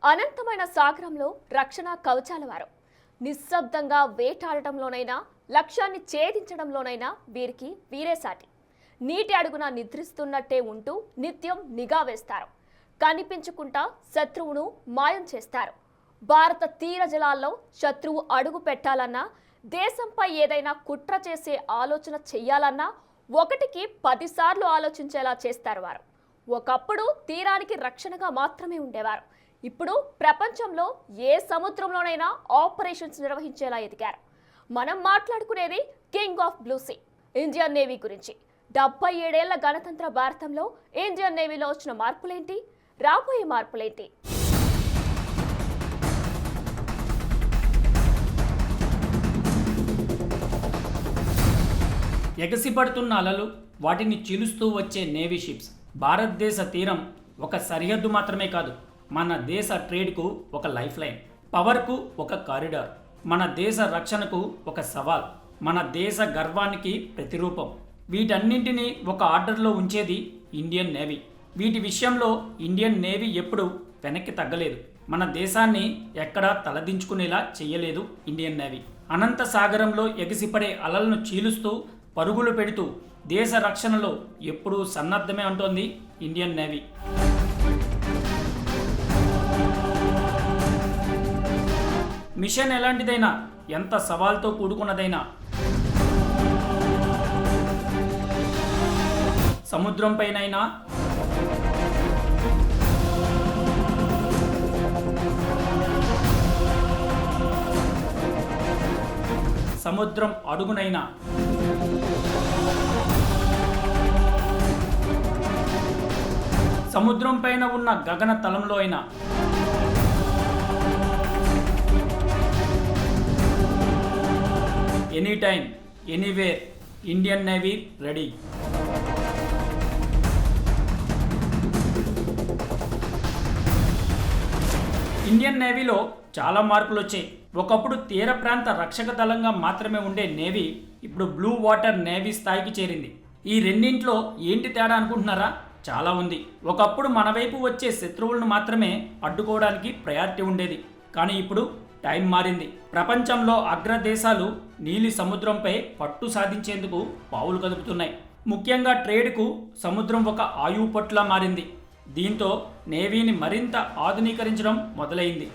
అనంతమైన సాగరంలో రక్షణ కవచాల వారు నిశ్శబ్దంగా వేటాడటంలోనైనా లక్ష్యాన్ని ఛేదించడంలోనైనా వీరికి వీరే సాటి. నీటి అడుగున నిద్రిస్తున్నట్టే ఉంటూ నిత్యం నిఘా వేస్తారు. కనిపించకుండా శత్రువును మాయం చేస్తారు. భారత తీర జలాల్లో శత్రువు అడుగు పెట్టాలన్నా, దేశంపై ఏదైనా కుట్ర చేసే ఆలోచన చెయ్యాలన్నా ఒకటికి 10 సార్లు ఆలోచించేలా చేస్తారు వారు. ఒకప్పుడు తీరానికి రక్షణగా మాత్రమే ఉండేవారు. ఇప్పుడు ప్రపంచంలో ఏ సముద్రంలోనైనా ఆపరేషన్స్ నిర్వహించేలా ఎదిగారు. మనం మాట్లాడుకునేది king of blue sea, Indian navy గురించి. 77 ఏళ్ల గణతంత్ర భారతంలో ఇండియన్ నేవీలో వచ్చిన మార్పులేంటి, రాబోయే మార్పులేంటి? ఎగసిపడుతున్న అలలు, వాటిని చీలుస్తూ వచ్చే నేవీ షిప్స్. భారతదేశ తీరం ఒక సరిహద్దు మాత్రమే కాదు, మన దేశ ట్రేడ్కు ఒక లైఫ్ లైన్, పవర్కు ఒక కారిడార్, మన దేశ రక్షణకు ఒక సవాల్, మన దేశ గర్వానికి ప్రతిరూపం. వీటన్నింటినీ ఒక ఆర్డర్లో ఉంచేది ఇండియన్ నేవీ. వీటి విషయంలో ఇండియన్ నేవీ ఎప్పుడూ వెనక్కి తగ్గలేదు. మన దేశాన్ని ఎక్కడా తలదించుకునేలా చెయ్యలేదు ఇండియన్ నేవీ. అనంత సాగరంలో ఎగిసిపడే అలలను చీలుస్తూ పరుగులు పెడుతూ దేశ రక్షణలో ఎప్పుడూ సన్నద్ధమే అంటోంది ఇండియన్ నేవీ. మిషన్ ఎలాంటిదైనా, ఎంత సవాల్తో కూడుకున్నదైనా, సముద్రం పైనైనా, సముద్రం అడుగునైనా, సముద్రం పైన ఉన్న గగన తలంలో అయినా, any time anywhere Indian navy ready. Indian నేవీలో చాలా మార్పులు వచ్చాయి. ఒకప్పుడు తీర ప్రాంత రక్షక దళంగా మాత్రమే ఉండే నేవీ ఇప్పుడు బ్లూ వాటర్ నేవీ స్థాయికి చేరింది. ఈ రెండింట్లో ఏంటి తేడా అనుకుంటున్నారా? చాలా ఉంది. ఒకప్పుడు మన వైపు వచ్చే శత్రువులను మాత్రమే అడ్డుకోవడానికి ప్రయారిటీ ఉండేది. కానీ ఇప్పుడు టైం మారింది. ప్రపంచంలో అగ్రదేశాలు నీలి సముద్రంపై పట్టు సాధించేందుకు పావులు కదుపుతున్నాయి. ముఖ్యంగా ట్రేడ్కు సముద్రం ఒక ఆయువు పట్టులా మారింది. దీంతో నేవీని మరింత ఆధునీకరించడం మొదలైంది.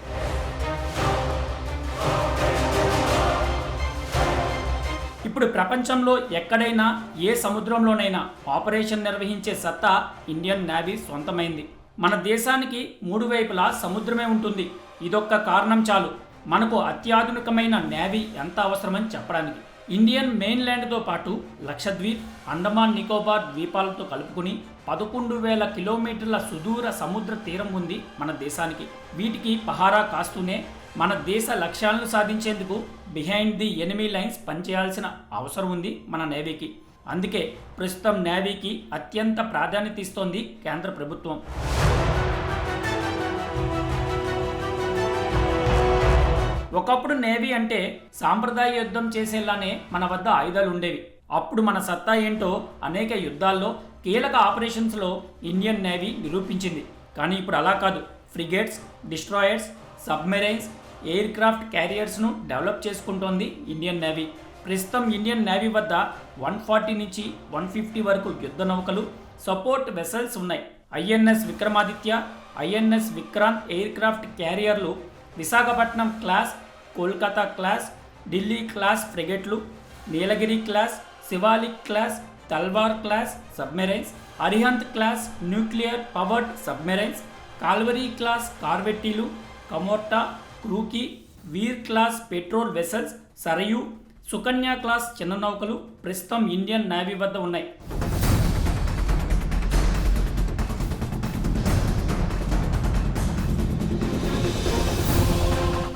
ఇప్పుడు ప్రపంచంలో ఎక్కడైనా, ఏ సముద్రంలోనైనా ఆపరేషన్ నిర్వహించే సత్తా ఇండియన్ నేవీ సొంతమైంది. మన దేశానికి 3 వైపులా సముద్రమే ఉంటుంది. ఇదొక్క కారణం చాలు మనకు అత్యాధునికమైన నేవీ ఎంత అవసరమని చెప్పడానికి. ఇండియన్ మెయిన్ల్యాండ్తో పాటు లక్షద్వీప్, అండమాన్ నికోబార్ ద్వీపాలతో కలుపుకుని 11,000 కిలోమీటర్ల సుదూర సముద్ర తీరం ఉంది మన దేశానికి. వీటికి పహారా కాస్తూనే మన దేశ లక్ష్యాలను సాధించేందుకు బిహైండ్ ది ఎనిమీ లైన్స్ పనిచేయాల్సిన అవసరం ఉంది మన నేవీకి. అందుకే ప్రస్తుతం నేవీకి అత్యంత ప్రాధాన్యత ఇస్తోంది కేంద్ర ప్రభుత్వం. ఒకప్పుడు నేవీ అంటే సాంప్రదాయ యుద్ధం చేసేలానే మన వద్ద ఆయుధాలు ఉండేవి. అప్పుడు మన సత్తా ఏంటో అనేక యుద్ధాల్లో, కీలక ఆపరేషన్స్లో ఇండియన్ నేవీ నిరూపించింది. కానీ ఇప్పుడు అలా కాదు. Frigates, destroyers, submarines, aircraft క్యారియర్స్ను డెవలప్ చేసుకుంటోంది ఇండియన్ నేవీ. ప్రస్తుతం ఇండియన్ నేవీ వద్ద 140 నుంచి 150 వరకు యుద్ధ నౌకలు, సపోర్ట్ వెసల్స్ ఉన్నాయి. INS Vikramaditya, INS Vikrant aircraft క్యారియర్లు, Visakhapatnam class, Kolkata class, Delhi class ఫ్రిగేట్లు, Nilgiri class, Shivalik class, Talwar class submarines, Arihant class nuclear powered submarines, Kalvari class కార్వెట్టీలు, Kamorta, Khukri, Veer class patrol vessels, Saryu, Sukanya class చిన్న నౌకలు ప్రస్తుతం ఇండియన్ నేవీ వద్ద ఉన్నాయి.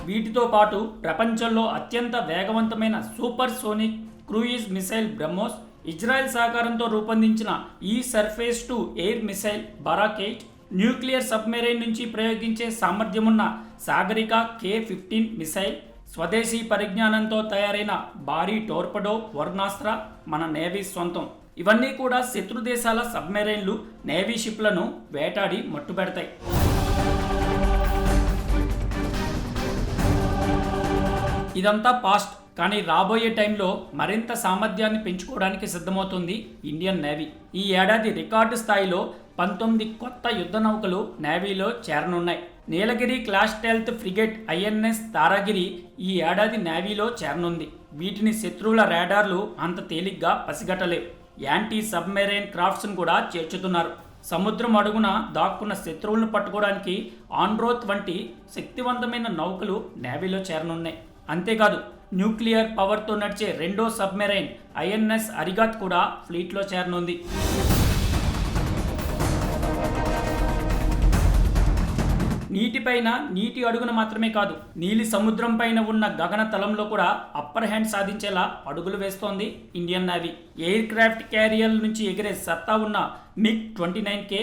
వీటితో పాటు ప్రపంచంలో అత్యంత వేగవంతమైన supersonic cruise missile BrahMos, Israel సహకారంతో రూపొందించిన ఈ surface to air missile Barak 8, nuclear submarine నుంచి ప్రయోగించే సామర్థ్యమున్న సాగరిక K-15 మిసైల్, స్వదేశీ పరిజ్ఞానంతో తయారైన భారీ టోర్పడో వర్ణాస్త్ర మన నేవీ సొంతం. ఇవన్నీ కూడా శత్రు దేశాల సబ్మెరైన్లు, నేవీ షిప్లను వేటాడి మట్టుబెడతాయి. ఇదంతా పాస్ట్, కానీ రాబోయే టైంలో మరింత సామర్థ్యాన్ని పెంచుకోవడానికి సిద్ధమవుతుంది ఇండియన్ నేవీ. ఈ ఏడాది రికార్డు స్థాయిలో 19 కొత్త యుద్ధ నౌకలు నేవీలో చేరనున్నాయి. Nilgiri class stealth frigate INS Taragiri ఈ ఏడాది నేవీలో చేరనుంది. వీటిని శత్రువుల రాడార్లు అంత తేలిగ్గా పసిగట్టలేవు. యాంటీ సబ్మెరైన్ క్రాఫ్ట్స్ను కూడా చేర్చుతున్నారు. సముద్రం అడుగున దాక్కున్న శత్రువులను పట్టుకోవడానికి ఆన్రోత్ వంటి శక్తివంతమైన నౌకలు నేవీలో చేరనున్నాయి. అంతేకాదు, న్యూక్లియర్ పవర్తో నడిచే రెండో సబ్మెరైన్ ఐఎన్ఎస్ అరిగాత్ కూడా ఫ్లీట్లో చేరనుంది. నీటిపైన నీటి అడుగున మాత్రమే కాదు, నీలి సముద్రం పైన ఉన్న గగన తలంలో కూడా అప్పర్ హ్యాండ్ సాధించేలా అడుగులు వేస్తోంది ఇండియన్ నేవీ. ఎయిర్ క్రాఫ్ట్ క్యారియర్ల నుంచి ఎగిరే సత్తా ఉన్న MiG-29K,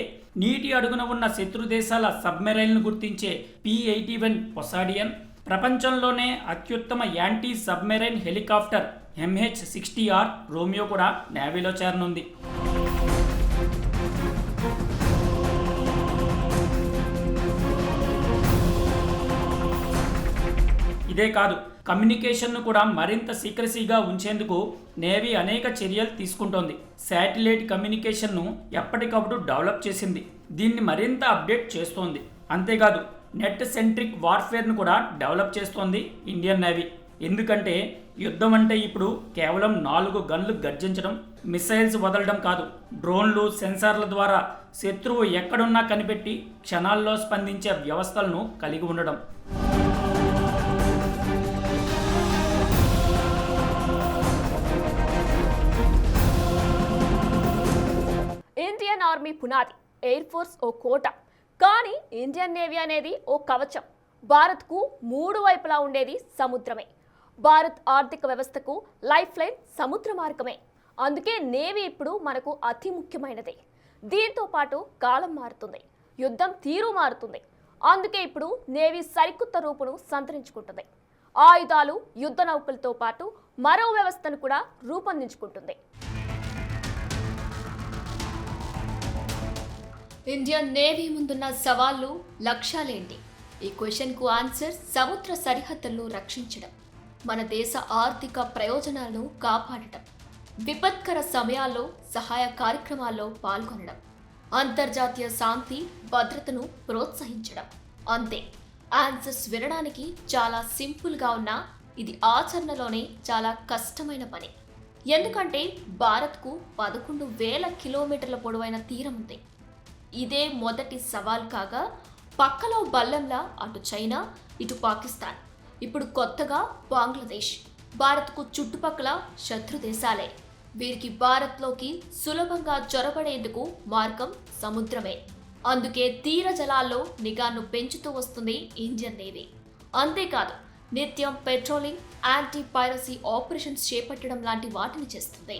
నీటి అడుగున ఉన్న శత్రు దేశాల సబ్మెరైన్ను గుర్తించే P-81 పొసాడియన్, ప్రపంచంలోనే అత్యుత్తమ anti submarine helicopter MH-60R Romeo కూడా నేవీలో చేరనుంది. ఇదే కాదు, కమ్యూనికేషన్ను కూడా మరింత సీక్రసీగా ఉంచేందుకు నేవీ అనేక చర్యలు తీసుకుంటోంది. శాటిలైట్ కమ్యూనికేషన్ను ఎప్పటికప్పుడు డెవలప్ చేసింది, దీన్ని మరింత అప్డేట్ చేస్తోంది. అంతేకాదు, నెట్ సెంట్రిక్ వార్ఫేర్ను కూడా డెవలప్ చేస్తోంది ఇండియన్ నేవీ. ఎందుకంటే యుద్ధం అంటే ఇప్పుడు కేవలం 4 గన్లు గర్జించడం, మిసైల్స్ వదలడం కాదు, డ్రోన్లు, సెన్సార్ల ద్వారా శత్రువు ఎక్కడున్నా కనిపెట్టి క్షణాల్లో స్పందించే వ్యవస్థలను కలిగి ఉండడం. ఇండియన్ ఆర్మీ పునాది, ఎయిర్ ఫోర్స్ ఓ కోట, కానీ ఇండియన్ నేవీ అనేది ఓ కవచం. భారత్కు 3 వైపులా ఉండేది సముద్రమే. భారత్ ఆర్థిక వ్యవస్థకు లైఫ్ లైన్ సముద్ర మార్గమే. అందుకే నేవీ ఇప్పుడు మనకు అతి ముఖ్యమైనది. దీంతో పాటు కాలం మారుతుంది, యుద్ధం తీరు మారుతుంది. అందుకే ఇప్పుడు నేవీ సరికొత్త రూపును సంతరించుకుంటుంది. ఆయుధాలు, యుద్ధ నౌకలతో పాటు మరో వ్యవస్థను కూడా రూపొందించుకుంటుంది. ఇండియన్ నేవీ ముందున్న సవాళ్లు, లక్ష్యాలేంటి? ఈ క్వశ్చన్కు ఆన్సర్ సముద్ర సరిహద్దులను రక్షించడం, మన దేశ ఆర్థిక ప్రయోజనాలను కాపాడటం, విపత్కర సమయాల్లో సహాయ కార్యక్రమాల్లో పాల్గొనడం, అంతర్జాతీయ శాంతి భద్రతను ప్రోత్సహించడం. అంతే. ఆన్సర్స్ వినడానికి చాలా సింపుల్గా ఉన్నా ఇది ఆచరణలోనే చాలా కష్టమైన పని. ఎందుకంటే భారత్కు 11,000 కిలోమీటర్ల పొడవైన తీరం ఉంది. ఇదే మొదటి సవాల్ కాగా, పక్కలో బల్లంలా అటు చైనా, ఇటు పాకిస్తాన్, ఇప్పుడు కొత్తగా బంగ్లాదేశ్. భారత్కు చుట్టుపక్కల శత్రు దేశాలే. వీరికి భారత్లోకి సులభంగా చొరబడేందుకు మార్గం సముద్రమే. అందుకే తీర జలాల్లో నిఘాను పెంచుతూ వస్తుంది ఇండియన్ నేవీ. అంతేకాదు, నిత్యం పెట్రోలింగ్, యాంటీ పైరసీ ఆపరేషన్స్ చేపట్టడం లాంటి వాటిని చేస్తుంది.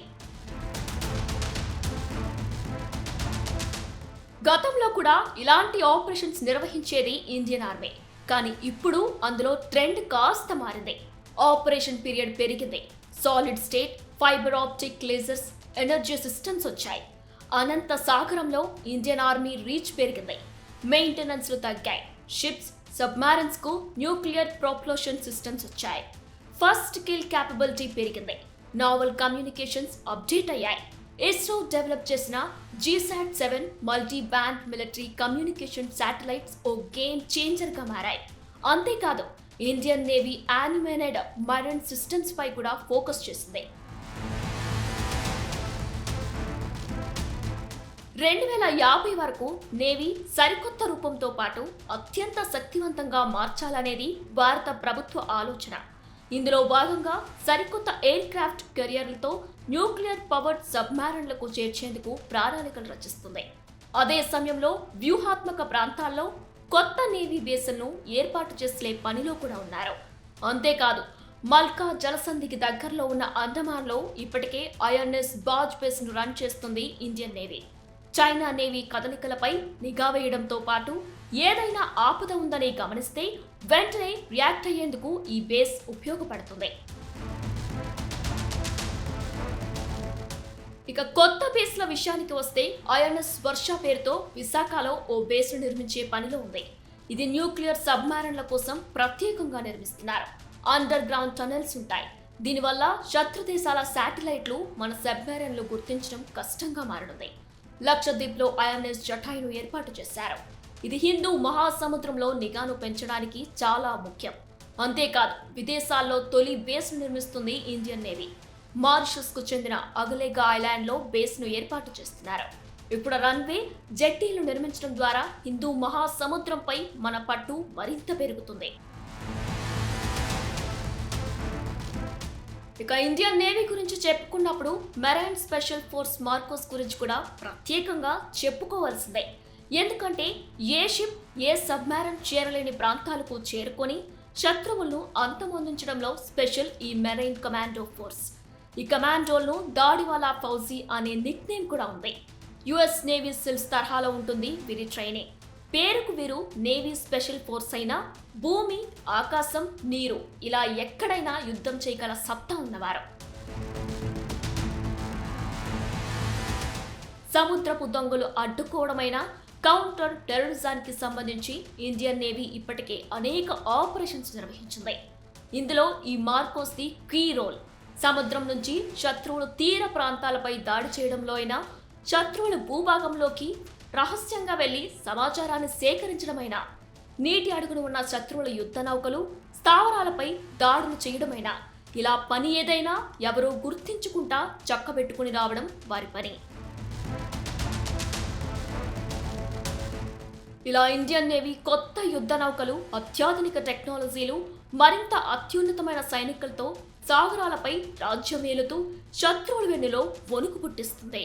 గతంలో కూడా ఇలాంటి ఆపరేషన్స్ నిర్వహించేది ఇండియన్ ఆర్మీ. కానీ ఇప్పుడు అందులో ట్రెండ్ కాస్త మారింది. ఆపరేషన్ పీరియడ్ పెరిగింది. Solid state, fibre optic lasers, energy systems వచ్చాయి. అనంత సాగరంలో ఇండియన్ ఆర్మీ రీచ్ పెరిగింది. మెయింటెనెన్స్లు తగ్గాయి. షిప్స్, సబ్మారిన్స్ కు న్యూక్లియర్ ప్రొపల్షన్ సిస్టమ్స్ వచ్చాయి. ఫస్ట్ కిల్ క్యాపబిలిటీ పెరిగింది. నావల్ కమ్యూనికేషన్స్ అప్డేట్ అయ్యాయి. ఇస్రో డెవలప్ చేసిన GSAT-7 multi band military communication satellites ఓ గేమ్ చేంజర్గా మారాయి. అంతేకాదు, Indian navy animated marine systems పై కూడా ఫోకస్ చేసింది. 2050 వరకు నేవీ సరికొత్త రూపంతో పాటు అత్యంత శక్తివంతంగా మార్చాలనేది భారత ప్రభుత్వ ఆలోచన. ఇందులో భాగంగా సరికొత్త ఎయిర్ క్రాఫ్ట్ కెరియర్లతో న్యూక్లియర్ పవర్డ్ సబ్మారిన్లకు చేర్చేందుకు ప్రణాళికలు రచిస్తుంది. అదే సమయంలో వ్యూహాత్మక ప్రాంతాల్లో కొత్త నేవీ బేస్లను ఏర్పాటు చేసే పనిలో కూడా ఉన్నారు. అంతేకాదు, మల్కా జలసంధికి దగ్గరలో ఉన్న అండమాన్లో ఇప్పటికే ఐఎన్ఎస్ బాజ్ బేస్ను రన్ చేస్తుంది ఇండియన్ నేవీ. చైనా నేవీ కదలికలపై నిఘా వేయడంతో పాటు ఏదైనా ఆపద ఉందని గమనిస్తే వెంటనే రియాక్ట్ అయ్యేందుకు ఈ బేస్ ఉపయోగపడుతుంది. ఇక కొత్త బేస్ల విషయానికి వస్తే ఐఎన్ఎస్ వర్ష పేరుతో విశాఖలో ఓ బేస్ను నిర్మించే పనిలో ఉంది. ఇది న్యూక్లియర్ సబ్మారిన్ల కోసం ప్రత్యేకంగా నిర్మిస్తున్నారు. అండర్ గ్రౌండ్ టనెల్స్ ఉంటాయి. దీనివల్ల శత్రు దేశాల శాటిలైట్లు మన సబ్మెరైన్లు గుర్తించడం కష్టంగా మారనుంది. లక్షద్వీప్లో ఐఎన్ఎస్ జటాయును ఏర్పాటు చేశారు. ఇది హిందూ మహాసముద్రంలో నిఘాను పెంచడానికి చాలా ముఖ్యం. అంతేకాదు, విదేశాల్లో తొలి బేస్ను నిర్మిస్తుంది ఇండియన్ నేవీ. మారిషస్ కు చెందిన అగలేగా ఐలాండ్ లో బేస్ ను ఏర్పాటు చేస్తున్నారు. ఇప్పుడు రన్వే, జెట్టీలు నిర్మించడం ద్వారా హిందూ మహాసముద్రంపై మన పట్టు మరింత పెరుగుతుంది. ఇక ఇండియన్ నేవీ గురించి చెప్పుకున్నప్పుడు మెరైన్ స్పెషల్ ఫోర్స్ మార్కోస్ గురించి కూడా ప్రత్యేకంగా చెప్పుకోవాల్సిందే. ఎందుకంటే ఏ షిప్, ఏ సబ్మెరైన్ చేరలేని ప్రాంతాలకు చేరుకొని శత్రువులను అంతమొందించడంలో స్పెషల్ ఈ మెరైన్ కమాండో ఫోర్స్. ఈ కమాండోలను దాడివాలా ఫౌజీ అనే నిక్ నేమ్ కూడా ఉంది. యుఎస్ నేవీ సిల్స్ తరహాలో ఉంటుంది వీరి ట్రైనింగ్. పేరుకు వీరు నేవీ స్పెషల్ ఫోర్స్ అయినా భూమి, ఆకాశం, నీరు ఇలా ఎక్కడైనా యుద్ధం చేయగల సత్తా ఉన్నవారు. సముద్రపు దొంగలు అడ్డుకోవడమైనా కౌంటర్ టెర్రరిజానికి సంబంధించి ఇండియన్ నేవీ ఇప్పటికే అనేక ఆపరేషన్స్ నిర్వహించింది. ఇందులో ఈ మార్కోస్ ది కీ రోల్. సముద్రం నుంచి శత్రువులు తీర ప్రాంతాలపై దాడి చేయడంలో అయినా, శత్రువుల భూభాగంలోకి రహస్యంగా వెళ్లి సమాచారాన్ని సేకరించడమైనా, నీటి అడుగున ఉన్న శత్రువుల యుద్ధ నౌకలు, స్థావరాలపై దాడులు చేయడమైనా, ఇలా పని ఏదైనా ఎవరూ గుర్తించుకుంటా చక్కబెట్టుకుని రావడం వారి పని. ఇలా ఇండియన్ నేవీ కొత్త యుద్ధ నౌకలు, అత్యాధునిక టెక్నాలజీలు, మరింత అత్యున్నతమైన సైనికులతో సాగరాలపై రాజ్యమేలుతూ శత్రువుల వెన్నులో వణుకు పుట్టిస్తుంది.